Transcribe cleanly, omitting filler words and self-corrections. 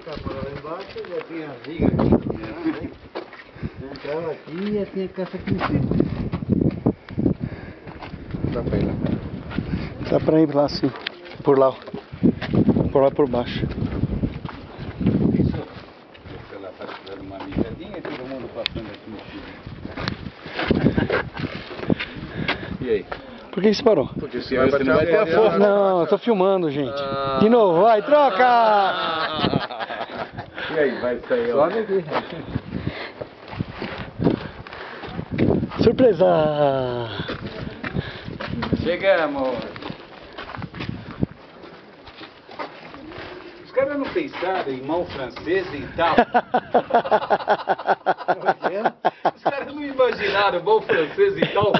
Lá embaixo já tinha viga aqui. Entrava aqui e já tinha caça aqui em cima. Dá pra ir lá. Dá pra ir lá sim. Por lá. Por lá por baixo. Isso. Ela tá dando uma mijadinha e todo mundo passando aqui no fio. E aí? Por que você parou? Porque se você não vai ter a força. Não, eu tô filmando, gente. De novo, vai, troca! E aí, vai sair, ó. Sobe aqui. Surpresa! Chegamos. Os caras não pensaram em mão francesa e tal. Os caras não imaginaram mão francesa e tal.